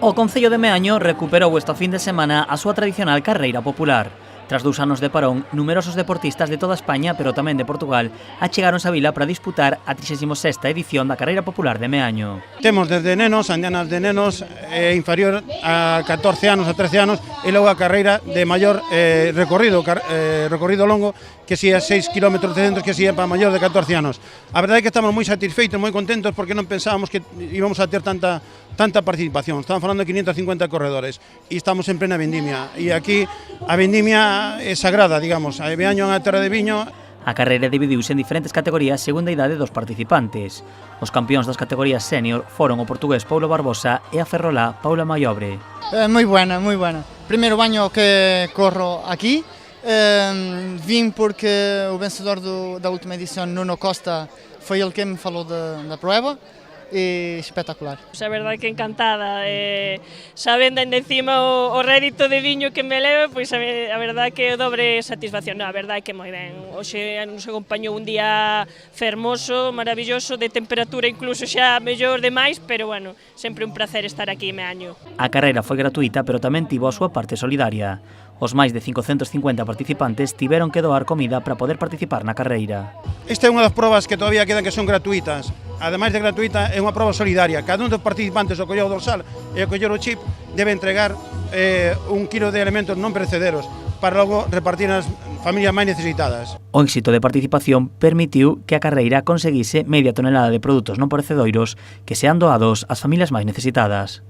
O Concello de Meaño recuperou esta fin de semana a súa tradicional carreira popular. Tras 2 anos de parón, numerosos deportistas de toda España, pero tamén de Portugal, achegáronse a vila para disputar a 36ª edición da carreira popular de Meaño. Temos desde nenos, andianas de nenos, inferior a 14 anos, a 13 anos, e logo a carreira de maior recorrido longo, que si é 6 km 300, que si é para maior de 14 anos. A verdade é que estamos moi satisfeitos, moi contentos, porque non pensábamos que íbamos a ter tanta participación. Estamos falando de 550 corredores e estamos en plena vendimia. E aquí a vendimia é sagrada, digamos. A Meaño é unha terra de viño. A carreira dividiuse en diferentes categorías segundo a idade dos participantes. Os campións das categorías senior foron o portugués Paulo Barbosa e a ferrolá Paula Maiobre. Moi buena, moi buena. Primeiro año que corro aquí. Vim porque o vencedor da última edición, Nuno Costa, foi ele que me falou da prueba. E espectacular. A verdade que encantada, sabendo ainda encima o rédito de viño que me leva, pois a verdade que é dobre satisfacción. A verdade que moi ben, hoxe nos acompañou un día fermoso, maravilloso, de temperatura incluso xa mellor demais, pero bueno, sempre un placer estar aquí en Meaño. A carreira foi gratuita, pero tamén tivo a súa parte solidaria. Os máis de 550 participantes tiveron que doar comida para poder participar na carreira. Esta é unha das probas que todavía quedan que son gratuitas. Ademais de gratuita, é unha proba solidaria. Cada un dos participantes, ao coller o dorsal e ao coller o chip, debe entregar 1 kilo de alimentos non perecederos para logo repartir nas familias máis necesitadas. O éxito de participación permitiu que a carreira conseguise media tonelada de produtos non perecedeiros que sean doados ás familias máis necesitadas.